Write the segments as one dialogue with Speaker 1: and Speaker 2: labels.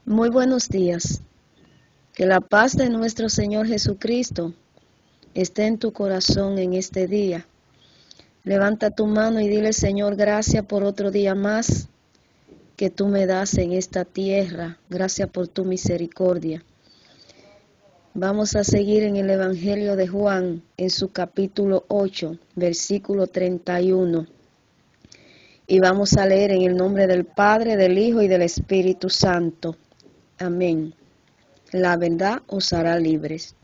Speaker 1: Muy buenos días. Que la paz de nuestro Señor Jesucristo esté en tu corazón en este día. Levanta tu mano y dile, Señor, gracias por otro día más que tú me das en esta tierra. Gracias por tu misericordia. Vamos a seguir en el Evangelio de Juan, en su capítulo 8, versículo 31. Y vamos a leer en el nombre del Padre, del Hijo y del Espíritu Santo. Amén. La verdad os hará libres.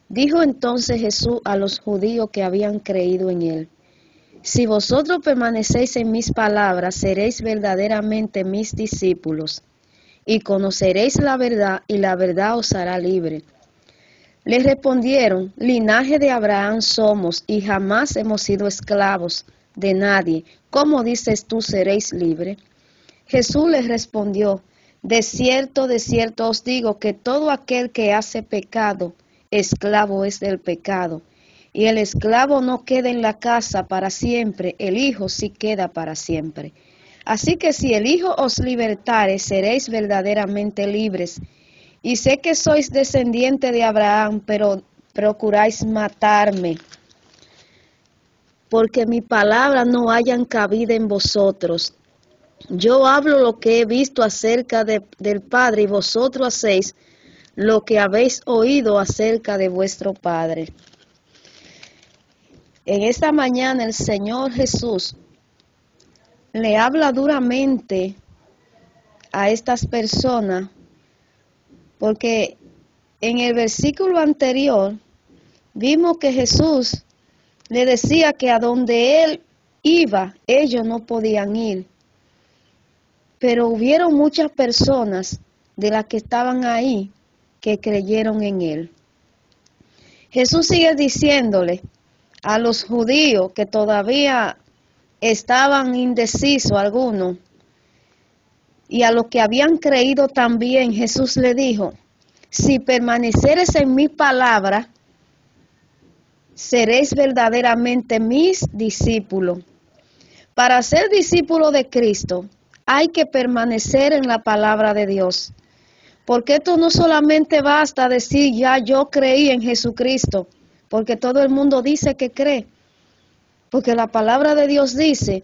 Speaker 1: Dijo entonces Jesús a los judíos que habían creído en él: Si vosotros permanecéis en mis palabras, seréis verdaderamente mis discípulos, y conoceréis la verdad, y la verdad os hará libre. Les respondieron: Linaje de Abraham somos, y jamás hemos sido esclavos de nadie. ¿Cómo dices tú seréis libres? Jesús les respondió: de cierto os digo que todo aquel que hace pecado, esclavo es del pecado. Y el esclavo no queda en la casa para siempre, el Hijo sí queda para siempre. Así que si el Hijo os libertare, seréis verdaderamente libres. Y sé que sois descendiente de Abraham, pero procuráis matarme, porque mi palabra no hayan cabida en vosotros. Yo hablo lo que he visto acerca del Padre, y vosotros hacéis lo que habéis oído acerca de vuestro Padre. En esta mañana el Señor Jesús le habla duramente a estas personas, porque en el versículo anterior vimos que Jesús le decía que a donde Él iba, ellos no podían ir. Pero hubieron muchas personas de las que estaban ahí que creyeron en Él. Jesús sigue diciéndole a los judíos que todavía estaban indecisos algunos, y a los que habían creído también, Jesús le dijo: si permaneceres en mi palabra, seréis verdaderamente mis discípulos. Para ser discípulo de Cristo, hay que permanecer en la palabra de Dios. Porque esto no solamente basta decir ya yo creí en Jesucristo, porque todo el mundo dice que cree. Porque la palabra de Dios dice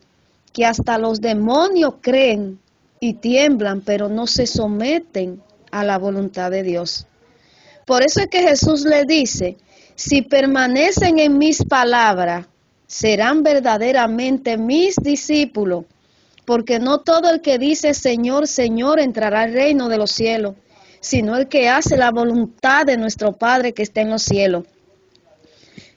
Speaker 1: que hasta los demonios creen y tiemblan, pero no se someten a la voluntad de Dios. Por eso es que Jesús le dice: si permanecen en mis palabras, serán verdaderamente mis discípulos, porque no todo el que dice Señor, Señor entrará al reino de los cielos, sino el que hace la voluntad de nuestro Padre que está en los cielos.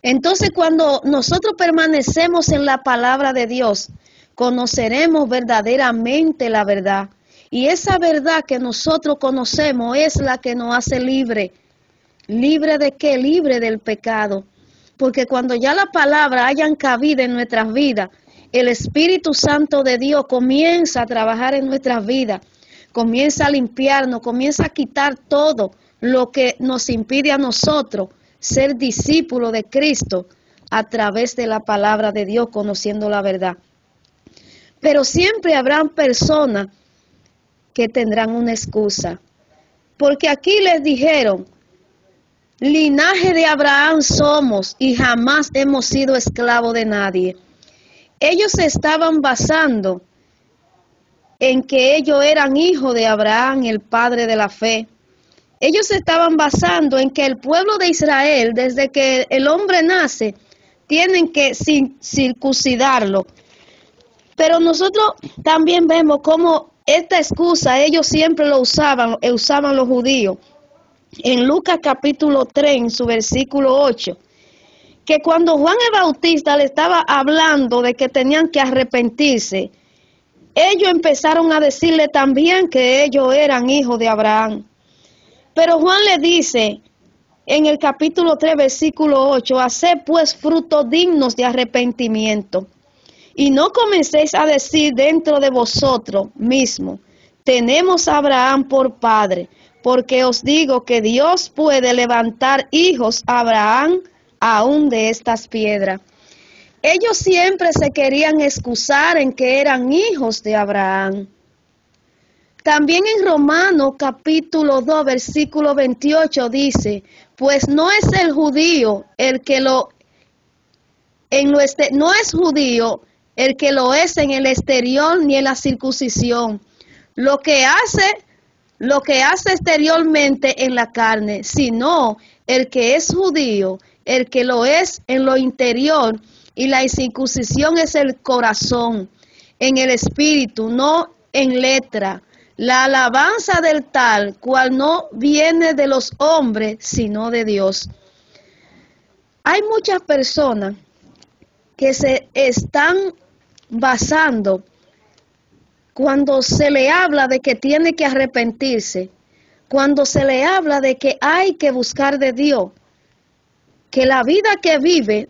Speaker 1: Entonces, cuando nosotros permanecemos en la palabra de Dios, conoceremos verdaderamente la verdad. Y esa verdad que nosotros conocemos es la que nos hace libre. ¿Libre de qué? Libre del pecado. Porque cuando ya la palabra hayan cabida en nuestras vidas, el Espíritu Santo de Dios comienza a trabajar en nuestras vidas, comienza a limpiarnos, comienza a quitar todo lo que nos impide a nosotros ser discípulos de Cristo a través de la palabra de Dios, conociendo la verdad. Pero siempre habrán personas que tendrán una excusa, porque aquí les dijeron: linaje de Abraham somos y jamás hemos sido esclavos de nadie. Ellos se estaban basando en que ellos eran hijos de Abraham, el padre de la fe. Ellos se estaban basando en que el pueblo de Israel, desde que el hombre nace, tienen que circuncidarlo. Pero nosotros también vemos cómo esta excusa ellos siempre lo usaban los judíos. En Lucas capítulo 3, en su versículo 8, que cuando Juan el Bautista le estaba hablando de que tenían que arrepentirse, ellos empezaron a decirle también que ellos eran hijos de Abraham. Pero Juan le dice en el capítulo 3, versículo 8, haced pues frutos dignos de arrepentimiento, y no comencéis a decir dentro de vosotros mismos: tenemos a Abraham por padre, porque os digo que Dios puede levantar hijos a Abraham aún de estas piedras. Ellos siempre se querían excusar en que eran hijos de Abraham. También en Romanos capítulo 2, versículo 28 dice, pues no es el judío el que no es judío el que lo es en el exterior ni en la circuncisión, lo que hace exteriormente en la carne, sino el que es judío, el que lo es en lo interior, y la incircuncisión es el corazón, en el espíritu, no en letra. La alabanza del tal cual no viene de los hombres, sino de Dios. Hay muchas personas que se están basando cuando se le habla de que tiene que arrepentirse, cuando se le habla de que hay que buscar de Dios, que la vida que vive,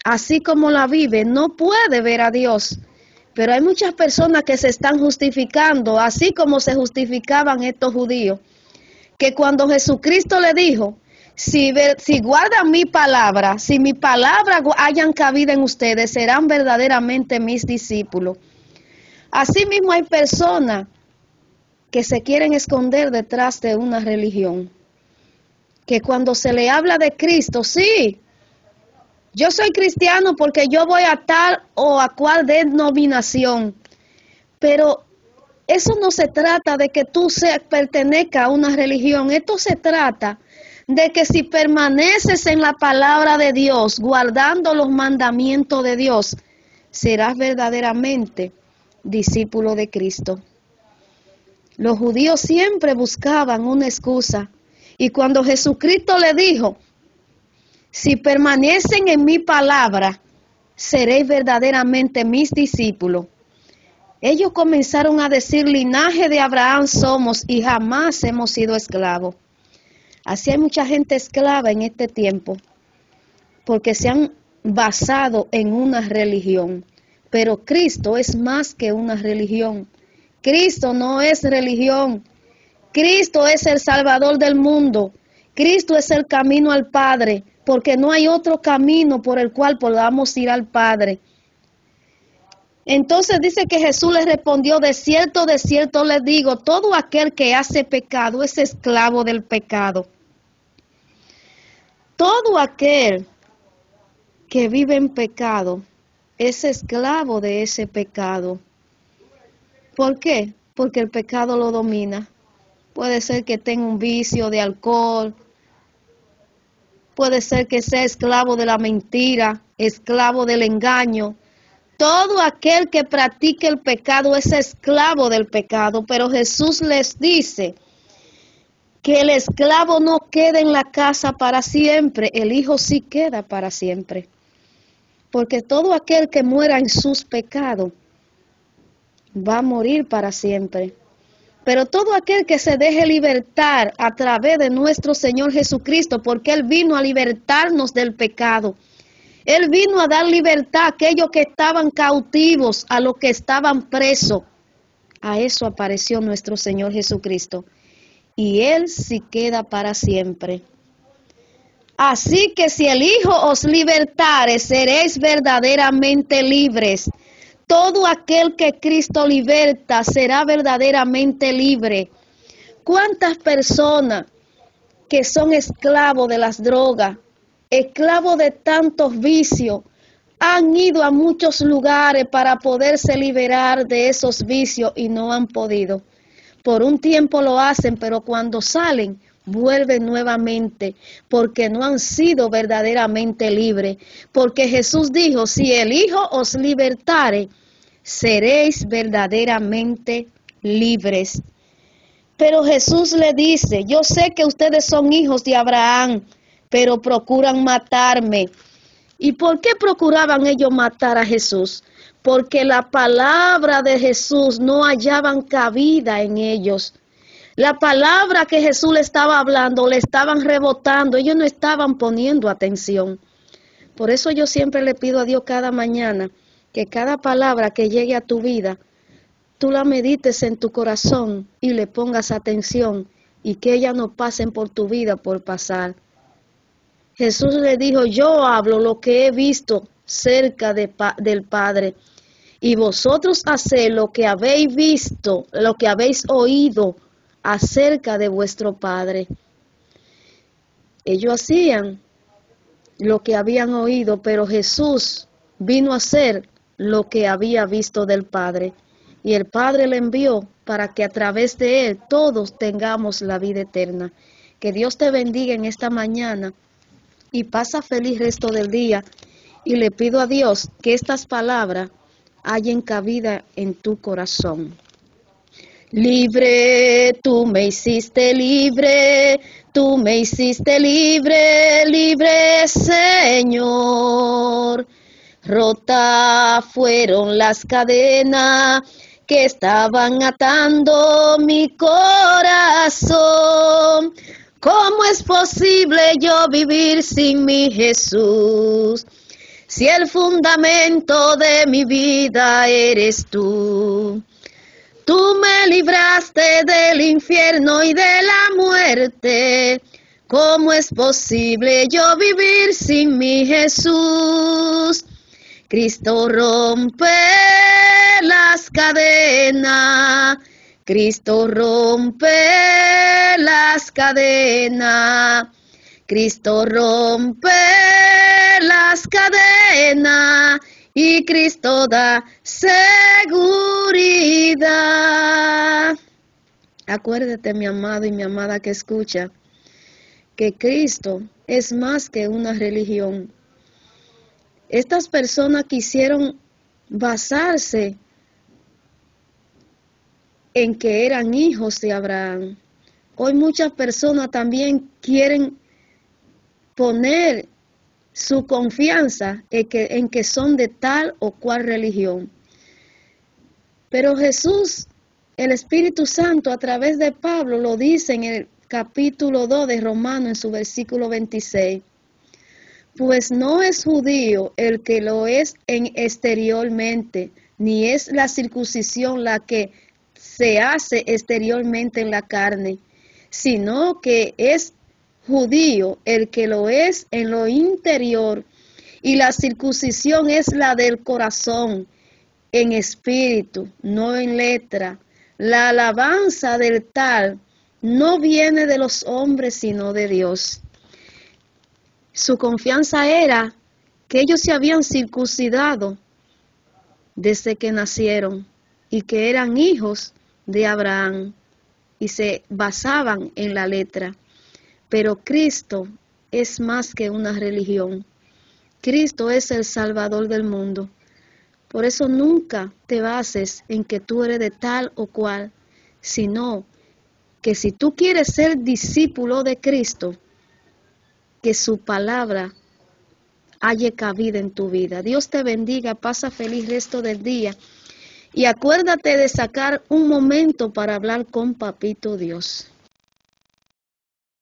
Speaker 1: así como la vive, no puede ver a Dios. Pero hay muchas personas que se están justificando, así como se justificaban estos judíos, que cuando Jesucristo le dijo, si guardan mi palabra, si mi palabra hayan cabida en ustedes, serán verdaderamente mis discípulos. Asimismo hay personas que se quieren esconder detrás de una religión, que cuando se le habla de Cristo, sí, yo soy cristiano porque yo voy a tal o a cual denominación, pero eso no se trata de que tú pertenezcas a una religión, esto se trata de que si permaneces en la palabra de Dios, guardando los mandamientos de Dios, serás verdaderamente discípulo de Cristo. Los judíos siempre buscaban una excusa, y cuando Jesucristo le dijo, si permanecen en mi palabra, seréis verdaderamente mis discípulos, ellos comenzaron a decir, linaje de Abraham somos y jamás hemos sido esclavos. Así hay mucha gente esclava en este tiempo, porque se han basado en una religión. Pero Cristo es más que una religión. Cristo no es religión. Cristo es el Salvador del mundo. Cristo es el camino al Padre, porque no hay otro camino por el cual podamos ir al Padre. Entonces dice que Jesús les respondió, de cierto les digo, todo aquel que hace pecado es esclavo del pecado. Todo aquel que vive en pecado es esclavo de ese pecado. ¿Por qué? Porque el pecado lo domina. Puede ser que tenga un vicio de alcohol, puede ser que sea esclavo de la mentira, esclavo del engaño. Todo aquel que practique el pecado es esclavo del pecado, pero Jesús les dice que el esclavo no queda en la casa para siempre, el hijo sí queda para siempre. Porque todo aquel que muera en sus pecados va a morir para siempre. Pero todo aquel que se deje libertar a través de nuestro Señor Jesucristo, porque Él vino a libertarnos del pecado. Él vino a dar libertad a aquellos que estaban cautivos, a los que estaban presos. A eso apareció nuestro Señor Jesucristo. Y Él sí queda para siempre. Así que si el Hijo os libertare, seréis verdaderamente libres. Todo aquel que Cristo liberta será verdaderamente libre. ¿Cuántas personas que son esclavos de las drogas, esclavos de tantos vicios, han ido a muchos lugares para poderse liberar de esos vicios y no han podido? Por un tiempo lo hacen, pero cuando salen, vuelven nuevamente, porque no han sido verdaderamente libres. Porque Jesús dijo, si el Hijo os libertare, seréis verdaderamente libres. Pero Jesús le dice, yo sé que ustedes son hijos de Abraham, pero procuran matarme. ¿Y por qué procuraban ellos matar a Jesús? Porque la palabra de Jesús no hallaban cabida en ellos. La palabra que Jesús le estaba hablando, le estaban rebotando, ellos no estaban poniendo atención. Por eso yo siempre le pido a Dios cada mañana que cada palabra que llegue a tu vida, tú la medites en tu corazón y le pongas atención y que ellas no pasen por tu vida por pasar. Jesús le dijo, yo hablo lo que he visto cerca del Padre. y vosotros haced lo que habéis visto, lo que habéis oído acerca de vuestro Padre. Ellos hacían lo que habían oído, pero Jesús vino a hacer lo que había visto del Padre. Y el Padre le envió para que a través de él todos tengamos la vida eterna. Que Dios te bendiga en esta mañana y pasa feliz resto del día. Y le pido a Dios que estas palabras hayan cabida en tu corazón. Libre, tú me hiciste libre, tú me hiciste libre, libre, Señor. Rotas fueron las cadenas que estaban atando mi corazón. ¿Cómo es posible yo vivir sin mi Jesús? Si el fundamento de mi vida eres tú. Tú me libraste del infierno y de la muerte. ¿Cómo es posible yo vivir sin mi Jesús? Cristo rompe las cadenas. Cristo rompe las cadenas. Cristo rompe las cadenas. Y Cristo da seguridad. Acuérdate, mi amado y mi amada que escucha, que Cristo es más que una religión. Estas personas quisieron basarse en que eran hijos de Abraham. Hoy muchas personas también quieren poner su confianza en que son de tal o cual religión. Pero Jesús, el Espíritu Santo, a través de Pablo, lo dice en el capítulo 2 de Romanos, en su versículo 26. Pues no es judío el que lo es exteriormente, ni es la circuncisión la que se hace exteriormente en la carne, sino que es judío el que lo es en lo interior, y la circuncisión es la del corazón, en espíritu, no en letra. La alabanza del tal no viene de los hombres, sino de Dios. Su confianza era que ellos se habían circuncidado desde que nacieron y que eran hijos de Abraham y se basaban en la letra. Pero Cristo es más que una religión. Cristo es el Salvador del mundo. Por eso nunca te bases en que tú eres de tal o cual, sino que si tú quieres ser discípulo de Cristo, que su palabra haya cabida en tu vida. Dios te bendiga, pasa feliz resto del día y acuérdate de sacar un momento para hablar con Papito Dios.